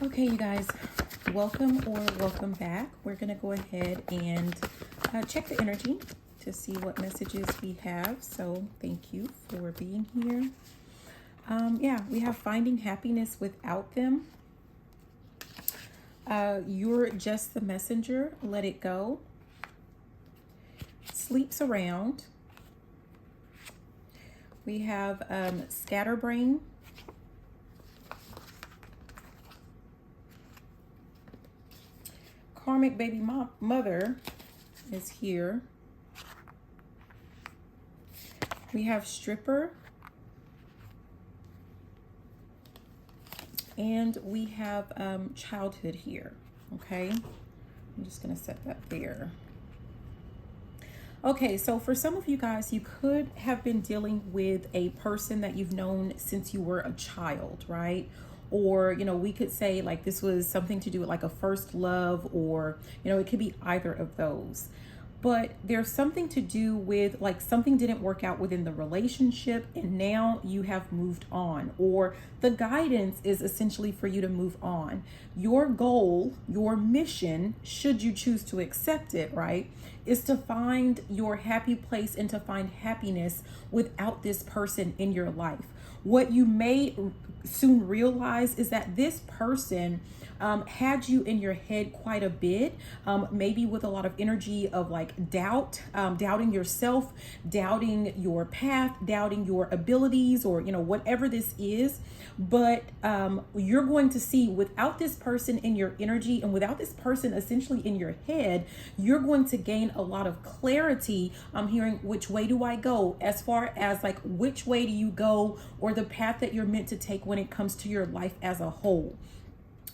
Okay, you guys, welcome back. We're going to go ahead and check the energy to see what messages we have. So thank you for being here. Yeah, we have finding happiness without them. You're just the messenger. Let it go. Sleeps around. We have scatterbrain. Karmic baby mother is here. We have stripper. And we have childhood here. Okay. I'm just going to set that there. Okay, so for some of you guys, you could have been dealing with a person that you've known since you were a child, right? Or, you know, we could say like this was something to do with like a first love, or, you know, it could be either of those. But there's something to do with like something didn't work out within the relationship and now you have moved on, or the guidance is essentially for you to move on. Your goal, your mission, should you choose to accept it, right, is to find your happy place and to find happiness without this person in your life. What you may soon realize is that this person had you in your head quite a bit, maybe with a lot of energy of like doubt, doubting yourself, doubting your path, doubting your abilities, or, you know, whatever this is. But you're going to see without this person in your energy and without this person essentially in your head, you're going to gain a lot of clarity. I'm hearing which way do I go, as far as like which way do you go, or the path that you're meant to take when it comes to your life as a whole.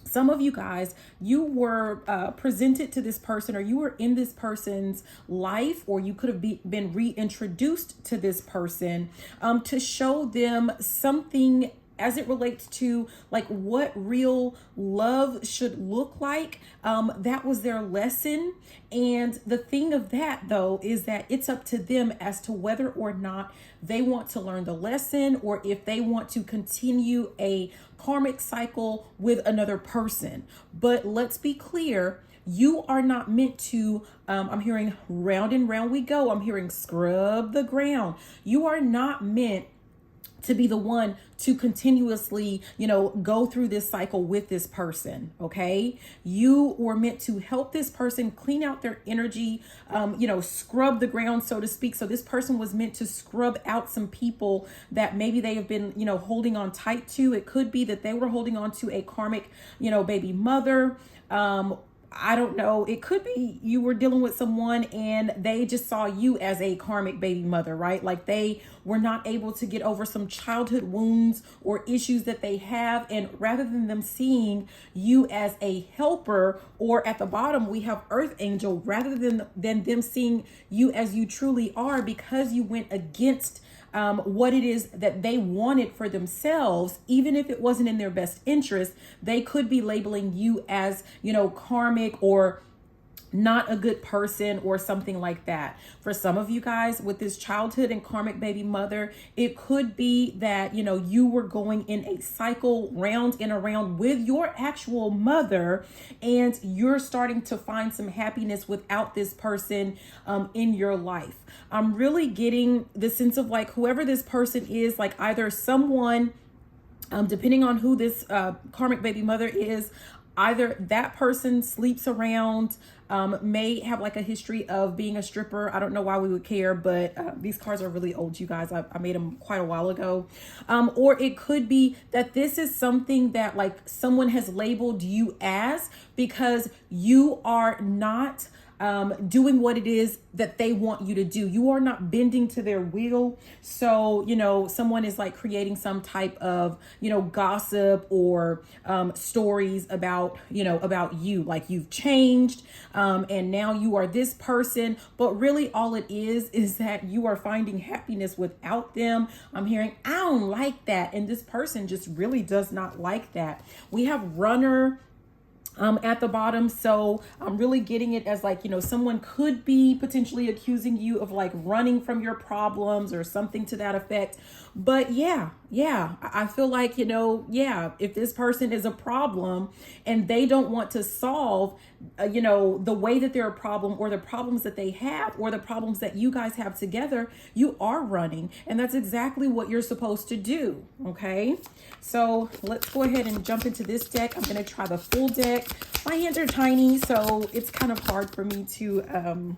Some of you guys, you were presented to this person, or you were in this person's life, or you could have been reintroduced to this person to show them something as it relates to like what real love should look like. That was their lesson. And the thing of that though, is that it's up to them as to whether or not they want to learn the lesson, or if they want to continue a karmic cycle with another person. But let's be clear, you are not meant to, I'm hearing round and round we go. I'm hearing scrub the ground. You are not meant to be the one to continuously, you know, go through this cycle with this person. Okay. You were meant to help this person clean out their energy, you know, scrub the ground, so to speak. So this person was meant to scrub out some people that maybe they have been, you know, holding on tight to. It could be that they were holding on to a karmic, you know, baby mother. I don't know. It could be you were dealing with someone and they just saw you as a karmic baby mother, right? Like they were not able to get over some childhood wounds or issues that they have. And rather than them seeing you as a helper, or at the bottom, we have Earth Angel, rather than them seeing you as you truly are, because you went against what it is that they wanted for themselves, even if it wasn't in their best interest, they could be labeling you as, you know, karmic or not a good person or something like that. For some of you guys with this childhood and karmic baby mother, it could be that, you know, you were going in a cycle round and around with your actual mother, and you're starting to find some happiness without this person in your life. I'm really getting the sense of like whoever this person is, like either someone, depending on who this karmic baby mother is, either that person sleeps around, may have like a history of being a stripper. I don't know why we would care, but these cards are really old, you guys. I made them quite a while ago. Or it could be that this is something that like someone has labeled you as, because you are not doing what it is that they want you to do. You are not bending to their will. So, you know, someone is like creating some type of, you know, gossip or stories about, you know, about you, like you've changed and now you are this person. But really all it is that you are finding happiness without them. I'm hearing, I don't like that. And this person just really does not like that. We have runner at the bottom. So I'm really getting it as like, you know, someone could be potentially accusing you of like running from your problems or something to that effect. But yeah, Yeah, I feel like, yeah, if this person is a problem and they don't want to solve, the way that they're a problem, or the problems that they have, or the problems that you guys have together, you are running. And that's exactly what you're supposed to do. Okay. So let's go ahead and jump into this deck. I'm going to try the full deck. My hands are tiny, so it's kind of hard for me to,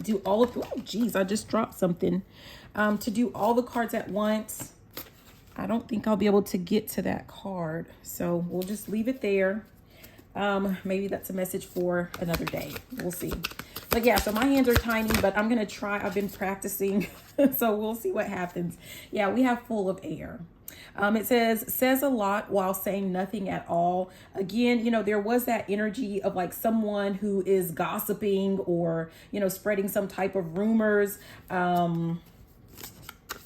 do all of, oh geez, I just dropped something, to do all the cards at once. I don't think I'll be able to get to that card, so we'll just leave it there. Maybe that's a message for another day. We'll see. But yeah, so my hands are tiny, but I'm going to try. I've been practicing, so we'll see what happens. Yeah, we have full of air. It says a lot while saying nothing at all. Again, there was that energy of like someone who is gossiping or, spreading some type of rumors.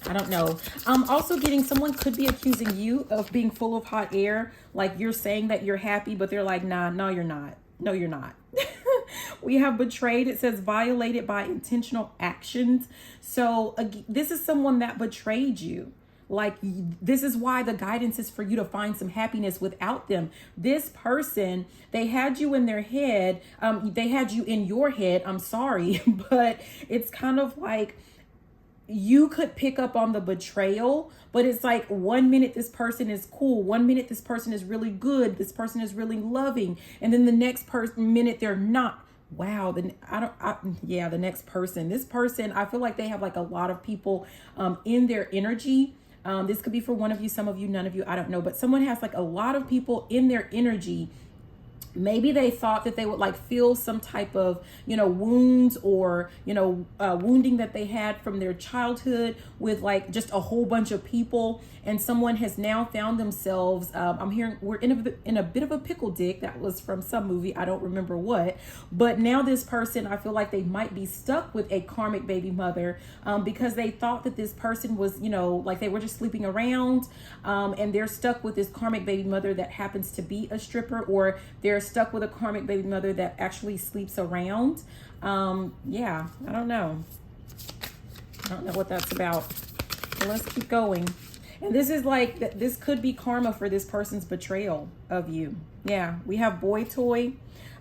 I don't know. I'm also getting someone could be accusing you of being full of hot air. Like you're saying that you're happy, but they're like, nah, no, you're not. No, you're not. We have betrayed. It says violated by intentional actions. So this is someone that betrayed you. Like this is why the guidance is for you to find some happiness without them. This person, they had you in their head. They had you in your head. I'm sorry, but it's kind of like, you could pick up on the betrayal, but it's like 1 minute this person is cool, 1 minute this person is really good, this person is really loving, and then the next minute they're not. Wow, then the next person, this person, I feel like they have like a lot of people in their energy. This could be for one of you, some of you, none of you, I don't know, but someone has like a lot of people in their energy. Maybe they thought that they would like feel some type of, wounds or, wounding that they had from their childhood with like just a whole bunch of people. And someone has now found themselves, I'm hearing we're in a bit of a pickle, Dick. That was from some movie. I don't remember what. But now this person, I feel like they might be stuck with a karmic baby mother because they thought that this person was, like they were just sleeping around, and they're stuck with this karmic baby mother that happens to be a stripper, or they're stuck with a karmic baby mother that actually sleeps around. Yeah, I don't know. I don't know what that's about. But let's keep going. And this is like, this could be karma for this person's betrayal of you. Yeah, we have boy toy,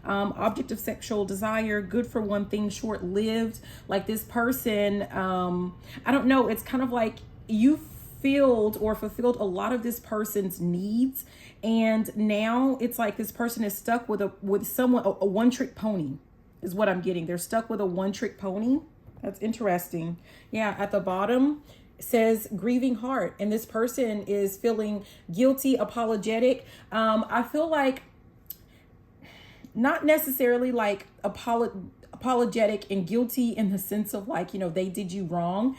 object of sexual desire, good for one thing, short-lived. Like this person, I don't know, it's kind of like you fulfilled a lot of this person's needs, and now it's like this person is stuck with someone, a one-trick pony is what I'm getting. They're stuck with a one-trick pony. That's interesting. Yeah, at the bottom says grieving heart, and this person is feeling guilty, apologetic. I feel like not necessarily like apologetic and guilty in the sense of like, they did you wrong.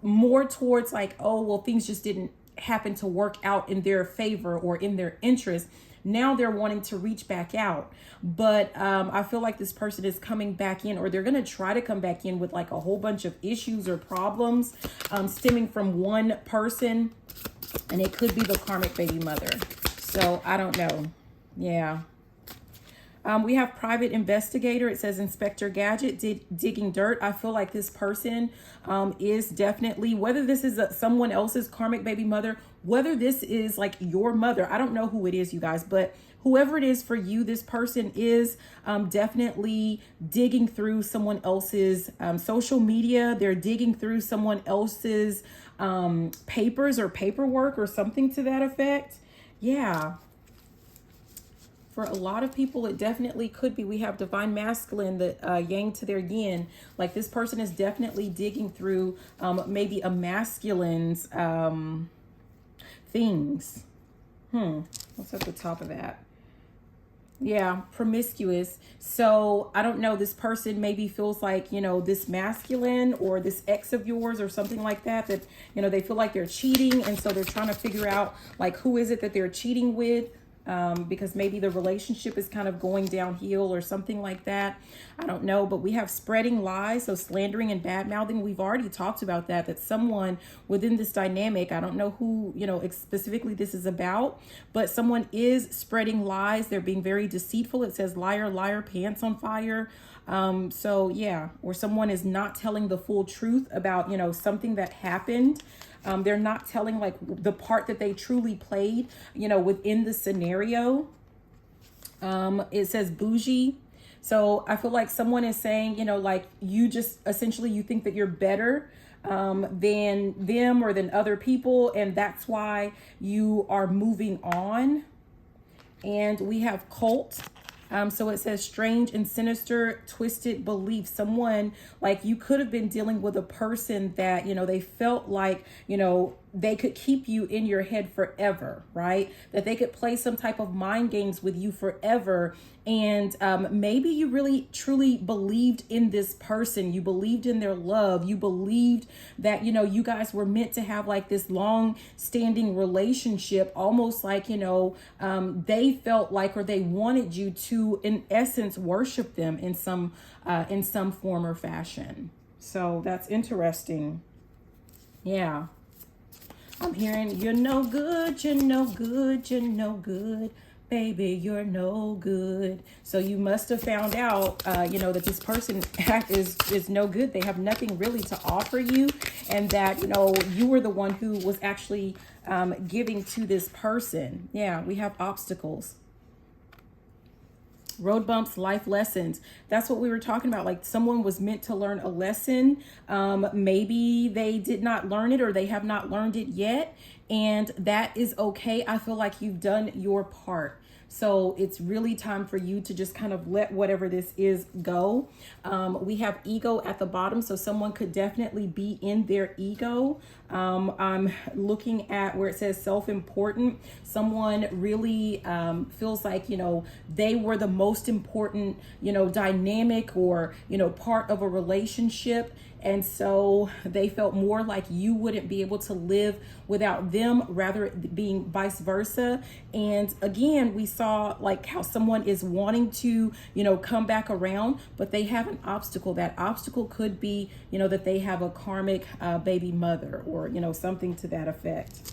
More towards like, oh, well, things just didn't happen to work out in their favor or in their interest. Now they're wanting to reach back out. But I feel like this person is coming back in, or they're going to try to come back in with like a whole bunch of issues or problems stemming from one person. And it could be the karmic baby mother. So I don't know. Yeah. We have private investigator. It says Inspector Gadget digging dirt. I feel like this person is definitely, whether this is someone else's karmic baby mother, whether this is like your mother, I don't know who it is, you guys, but whoever it is for you, this person is definitely digging through someone else's social media. They're digging through someone else's papers or paperwork or something to that effect. Yeah. For a lot of people, it definitely could be. We have divine masculine, the yang to their yin. Like this person is definitely digging through maybe a masculine's things. What's at the top of that? Yeah, promiscuous. So I don't know, this person maybe feels like, this masculine or this ex of yours or something like that, they feel like they're cheating. And so they're trying to figure out like, who is it that they're cheating with? Because maybe the relationship is kind of going downhill or something like that. I don't know, but we have spreading lies, so slandering and bad mouthing. We've already talked about that someone within this dynamic, I don't know who, specifically this is about, but someone is spreading lies. They're being very deceitful. It says liar, liar, pants on fire. So yeah, or someone is not telling the full truth about, something that happened. They're not telling like the part that they truly played, you know, within the scenario. It says bougie. So I feel like someone is saying, you know, like you just essentially you think that you're better than them or than other people. And that's why you are moving on. And we have cult. So it says strange and sinister, twisted belief. Someone like you could have been dealing with a person that, you know, they felt like, you know, they could keep you in your head forever, right? That they could play some type of mind games with you forever. And maybe you really truly believed in this person. You believed in their love. You believed that, you know, you guys were meant to have like this long standing relationship, almost like, you know, they felt like, or they wanted you to, in essence, worship them in some form or fashion. So that's interesting. Yeah. I'm hearing you're no good, you're no good, you're no good. Baby, you're no good. So you must have found out, you know, that this person is no good. They have nothing really to offer you. And that, you know, you were the one who was actually giving to this person. Yeah, we have obstacles. Road bumps, life lessons. That's what we were talking about. Like someone was meant to learn a lesson. Maybe they did not learn it or they have not learned it yet. And that is okay. I feel like you've done your part. So it's really time for you to just kind of let whatever this is go. We have ego at the bottom. So someone could definitely be in their ego. I'm looking at where it says self-important. Someone really feels like, you know, they were the most important, you know, dynamic or, you know, part of a relationship. And so they felt more like you wouldn't be able to live without them, rather being vice versa. And again, we saw like how someone is wanting to, you know, come back around, but they have an obstacle. That obstacle could be, you know, that they have a karmic baby mother or, you know, something to that effect.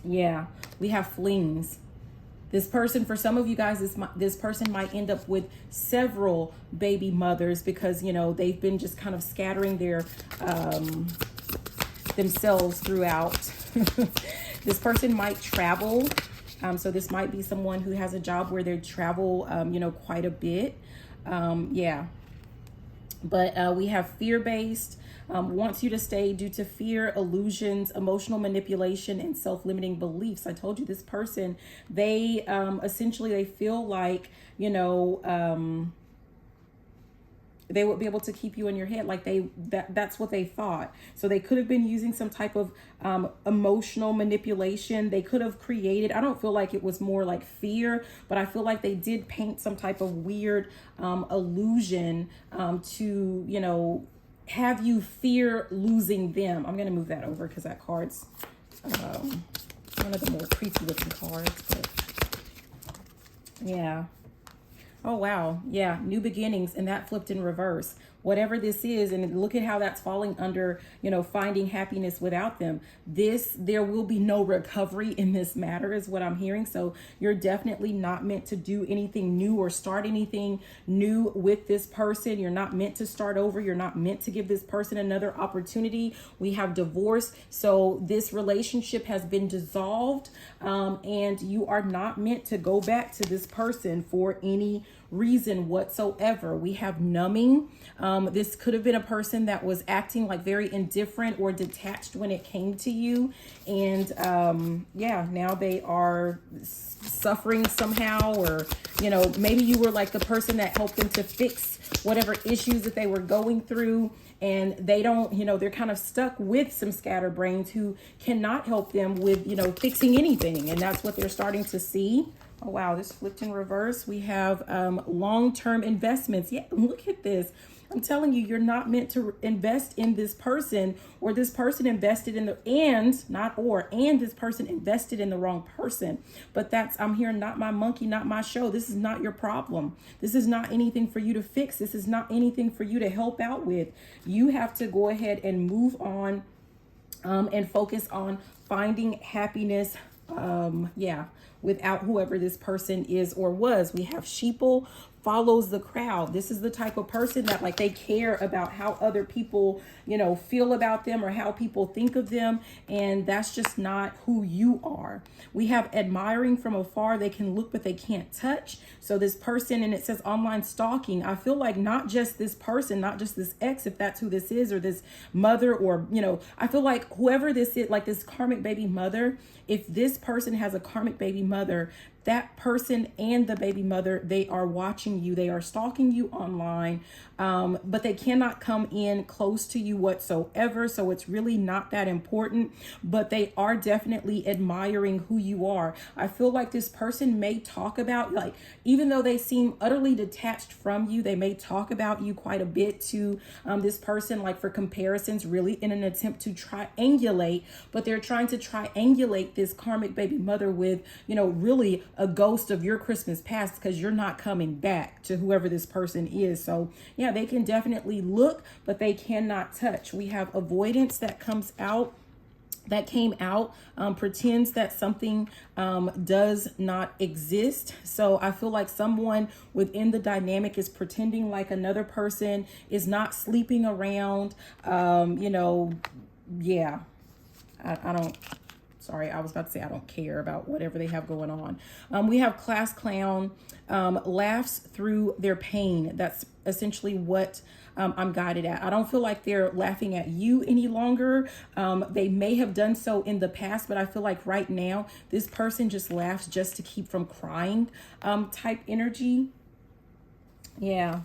Yeah, we have flings. This person, for some of you guys, this person might end up with several baby mothers because, you know, they've been just kind of scattering their themselves throughout. This person might travel. So this might be someone who has a job where they travel, you know, quite a bit. Yeah. But we have fear-based. Wants you to stay due to fear, illusions, emotional manipulation, and self-limiting beliefs. I told you this person, they essentially, they feel like, you know, they would be able to keep you in your head. Like that's what they thought. So they could have been using some type of emotional manipulation. They could have created, I don't feel like it was more like fear, but I feel like they did paint some type of weird illusion to, you know, have you fear losing them. I'm going to move that over because that card's one of the more creepy looking cards. But yeah. Oh, wow. Yeah. New beginnings. And that flipped in reverse. Whatever this is, and look at how that's falling under, you know, finding happiness without them. There will be no recovery in this matter is what I'm hearing. So you're definitely not meant to do anything new or start anything new with this person. You're not meant to start over. You're not meant to give this person another opportunity. We have divorce. So this relationship has been dissolved, and you are not meant to go back to this person for any reason whatsoever. We have numbing. This could have been a person that was acting like very indifferent or detached when it came to you. And yeah, now they are suffering somehow, or, you know, maybe you were like the person that helped them to fix whatever issues that they were going through. And they don't, you know, they're kind of stuck with some scatterbrains who cannot help them with, you know, fixing anything. And that's what they're starting to see. Oh, wow. This flipped in reverse. We have long-term investments. Yeah, look at this. I'm telling you, you're not meant to invest in this person, or this person invested in this person invested in the wrong person. But I'm hearing not my monkey, not my show. This is not your problem. This is not anything for you to fix. This is not anything for you to help out with. You have to go ahead and move on and focus on finding happiness. Yeah, without whoever this person is or was. We have sheeple follows the crowd. This is the type of person that like they care about how other people, you know, feel about them or how people think of them. And that's just not who you are. We have admiring from afar. They can look, but they can't touch. So this person, and it says online stalking. I feel like not just this person, not just this ex, if that's who this is, or this mother, or, you know, I feel like whoever this is, like this karmic baby mother, if this person has a karmic baby mother, that person and the baby mother, they are watching you. They are stalking you online, but they cannot come in close to you whatsoever. So it's really not that important, but they are definitely admiring who you are. I feel like this person may talk about, like, even though they seem utterly detached from you, they may talk about you quite a bit to this person, like for comparisons, really in an attempt to triangulate, but they're trying to triangulate this karmic baby mother with, you know, really a ghost of your Christmas past, because you're not coming back to whoever this person is. So yeah, they can definitely look, but they cannot touch. We have avoidance that comes out. That came out, pretends that something does not exist. So I feel like someone within the dynamic is pretending like another person is not sleeping around. You know, yeah, I don't. Sorry, I was about to say I don't care about whatever they have going on. We have class clown, laughs through their pain. That's essentially what I'm guided at. I don't feel like they're laughing at you any longer. They may have done so in the past, but I feel like right now, this person just laughs just to keep from crying type energy. Yeah.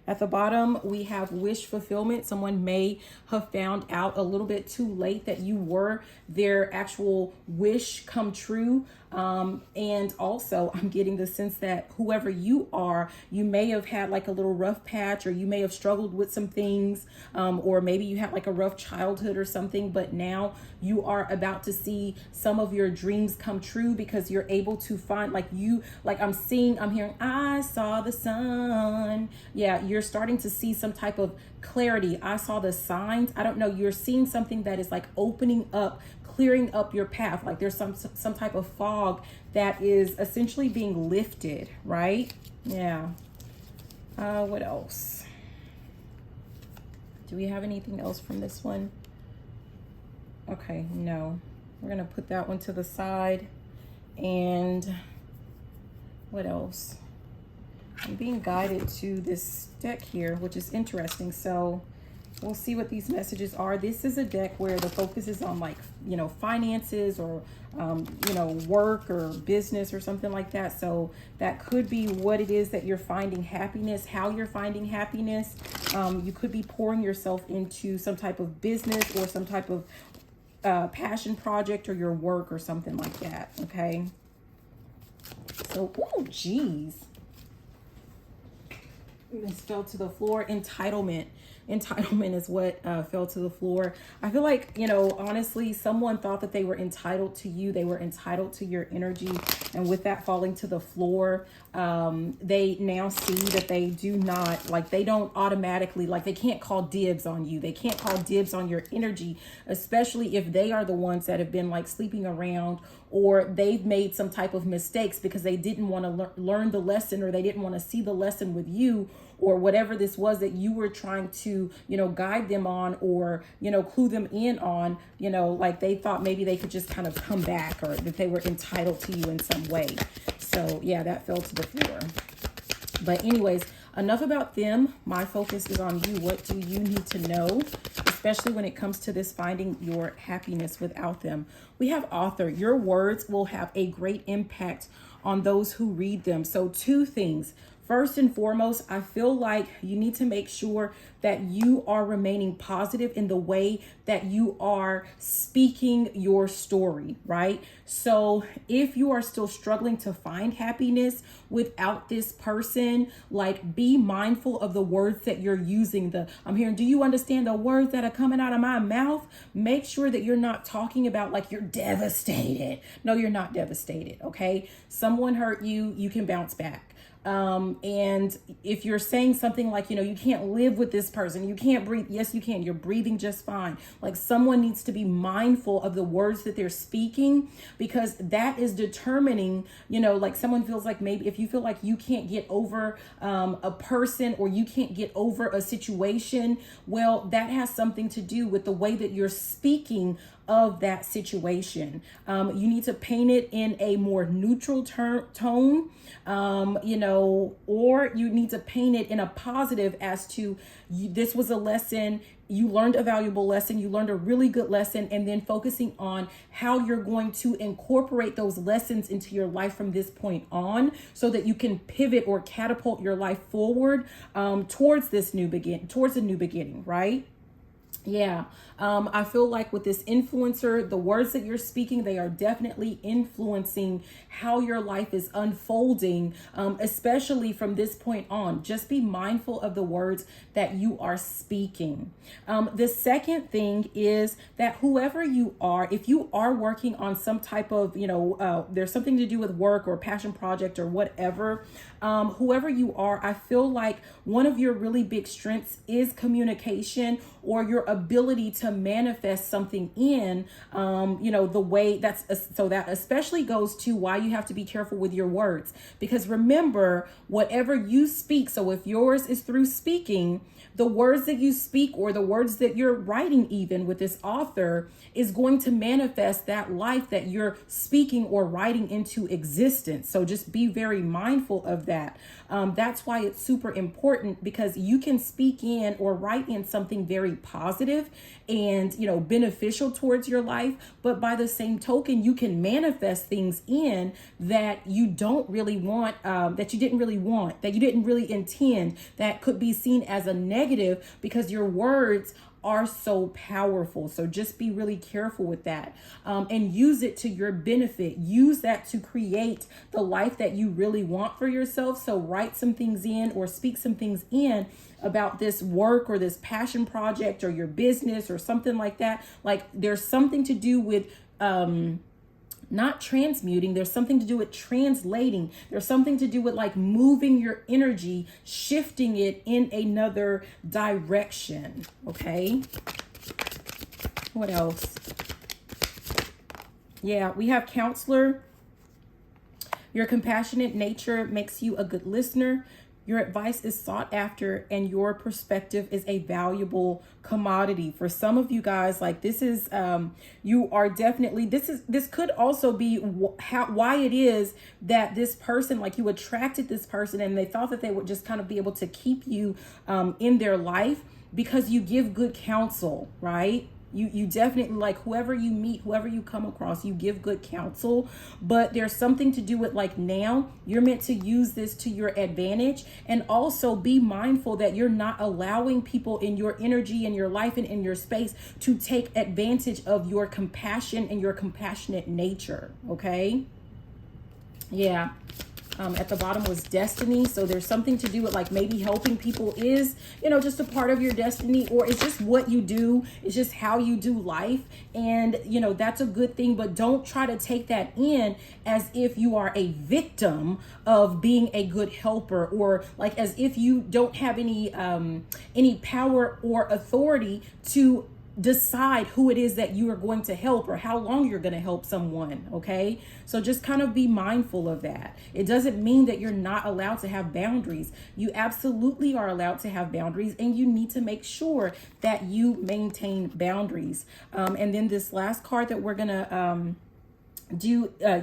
At the bottom, we have wish fulfillment. Someone may have found out a little bit too late that you were their actual wish come true. And also I'm getting the sense that whoever you are, you may have had like a little rough patch, or you may have struggled with some things, or maybe you had like a rough childhood or something, but now you are about to see some of your dreams come true, because you're able to find I'm hearing, I saw the sun. Yeah, you're starting to see some type of clarity. I saw the signs. I don't know. You're seeing something that is like opening up, clearing up your path. Like there's some type of fog that is essentially being lifted, right? Yeah. What else? Do we have anything else from this one? Okay, no. We're going to put that one to the side. And what else? I'm being guided to this deck here, which is interesting. So we'll see what these messages are. This is a deck where the focus is on like, you know, finances, or, you know, work or business or something like that. So that could be what it is that you're finding happiness, how you're finding happiness. You could be pouring yourself into some type of business or some type of passion project, or your work or something like that. Okay. So, oh, geez. This fell to the floor. Entitlement is what fell to the floor. I feel like, you know, honestly, someone thought that they were entitled to you. They were entitled to your energy. And with that falling to the floor, they now see that they do not, like, they don't automatically, like, they can't call dibs on you. They can't call dibs on your energy, especially if they are the ones that have been like sleeping around, or they've made some type of mistakes because they didn't want to learn the lesson, or they didn't want to see the lesson with you, or whatever this was that you were trying to, you know, guide them on, or, you know, clue them in on, you know, like they thought maybe they could just kind of come back, or that they were entitled to you in some way. So yeah, that fell to the floor. But anyways, enough about them. My focus is on you. What do you need to know, especially when it comes to this finding your happiness without them? We have author. Your words will have a great impact on those who read them. So two things. First and foremost, I feel like you need to make sure that you are remaining positive in the way that you are speaking your story, right? So if you are still struggling to find happiness without this person, like, be mindful of the words that you're using. I'm hearing, do you understand the words that are coming out of my mouth? Make sure that you're not talking about like you're devastated. No, you're not devastated, okay? Someone hurt you, you can bounce back. And if you're saying something like, you can't live with this person, you can't breathe. Yes, you can. You're breathing just fine. Like, someone needs to be mindful of the words that they're speaking, because that is determining, like someone feels like, maybe if you feel like you can't get over a person, or you can't get over a situation, well, that has something to do with the way that you're speaking of that situation. You need to paint it in a more neutral tone, or you need to paint it in a positive as to, this was a lesson. You learned a valuable lesson. You learned a really good lesson, and then focusing on how you're going to incorporate those lessons into your life from this point on, so that you can pivot or catapult your life forward towards a new beginning, right? Yeah. I feel like with this influencer, the words that you're speaking, they are definitely influencing how your life is unfolding, especially from this point on. Just be mindful of the words that you are speaking. The second thing is that whoever you are, if you are working on some type of, there's something to do with work or passion project or whatever, whoever you are, I feel like one of your really big strengths is communication, or your ability to manifest something in, the way so that especially goes to why you have to be careful with your words. Because remember, whatever you speak, so if yours is through speaking, the words that you speak, or the words that you're writing, even with this author, is going to manifest that life that you're speaking or writing into existence. So just be very mindful of that. That's why it's super important, because you can speak in or write in something very positive and, beneficial towards your life. But by the same token, you can manifest things in that you don't really want, that you didn't really want, that you didn't really intend, that could be seen as a negative, because your words are so powerful. So just be really careful with that, and use it to your benefit. Use that to create the life that you really want for yourself. So write some things in, or speak some things in about this work or this passion project or your business or something like that. Like, there's something to do with not transmuting, there's something to do with translating. There's something to do with like moving your energy, shifting it in another direction. Okay. What else? Yeah, we have counselor. Your compassionate nature makes you a good listener. Your advice is sought after, and your perspective is a valuable commodity. For some of you guys, like, this is, you are definitely, this could also be why it is that this person, like, you attracted this person and they thought that they would just kind of be able to keep you in their life, because you give good counsel, right? You definitely, like, whoever you meet, whoever you come across, you give good counsel. But there's something to do with, like, now you're meant to use this to your advantage, and also be mindful that you're not allowing people in your energy, in your life, and in your space to take advantage of your compassion and your compassionate nature. Okay. Yeah. At the bottom was destiny. So there's something to do with, like, maybe helping people is, just a part of your destiny, or it's just what you do. It's just how you do life. And, that's a good thing, but don't try to take that in as if you are a victim of being a good helper, or like as if you don't have any power or authority to decide who it is that you are going to help, or how long you're going to help someone. Okay. So just kind of be mindful of that. It doesn't mean that you're not allowed to have boundaries. You absolutely are allowed to have boundaries, and you need to make sure that you maintain boundaries. And then this last card that we're going to,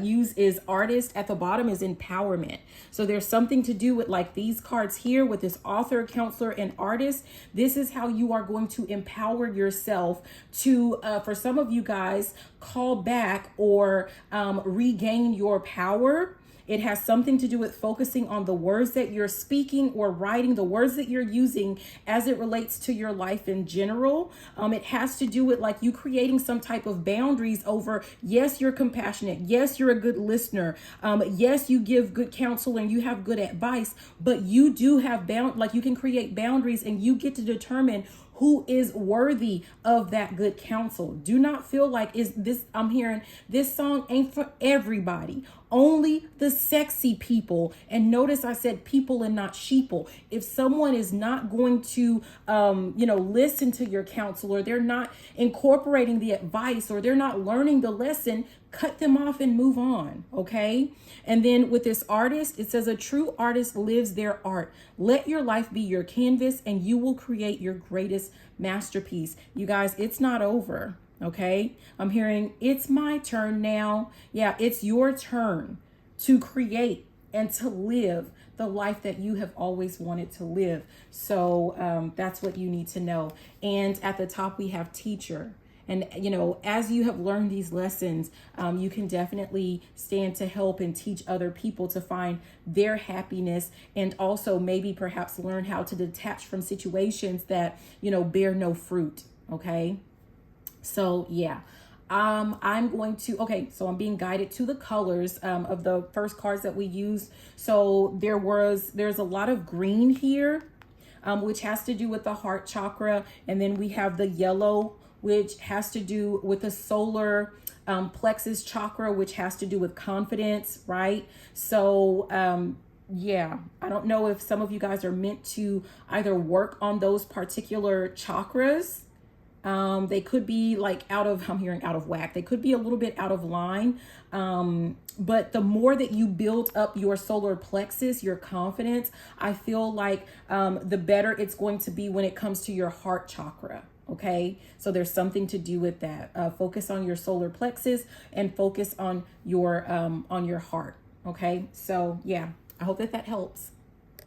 use is artist. At the bottom is empowerment. So there's something to do with, like, these cards here with this author, counselor, and artist. This is how you are going to empower yourself to, for some of you guys, call back or regain your power. It has something to do with focusing on the words that you're speaking or writing, the words that you're using as it relates to your life in general. It has to do with, like, you creating some type of boundaries over, yes, you're compassionate. Yes, you're a good listener. Yes, you give good counsel and you have good advice, but you do have you can create boundaries, and you get to determine who is worthy of that good counsel. Do not feel like I'm hearing this song ain't for everybody. Only the sexy people. And notice I said people and not sheeple. If someone is not going to, listen to your counsel, or they're not incorporating the advice, or they're not learning the lesson, cut them off and move on. Okay. And then with this artist, it says a true artist lives their art. Let your life be your canvas and you will create your greatest masterpiece. You guys, it's not over. Okay. I'm hearing it's my turn now. Yeah, it's your turn to create and to live the life that you have always wanted to live. So that's what you need to know. And at the top, we have teacher. And, as you have learned these lessons, you can definitely stand to help and teach other people to find their happiness, and also maybe perhaps learn how to detach from situations that, bear no fruit. Okay. So, yeah. I'm going to, so I'm being guided to the colors of the first cards that we used. So there's a lot of green here, which has to do with the heart chakra. And then we have the yellow, which has to do with the solar plexus chakra, which has to do with confidence, right? So, yeah, I don't know if some of you guys are meant to either work on those particular chakras. They could be I'm hearing out of whack. They could be a little bit out of line. But the more that you build up your solar plexus, your confidence, I feel like the better it's going to be when it comes to your heart chakra. Okay, so there's something to do with that. Focus on your solar plexus and focus on your heart. Okay, so yeah, I hope that helps.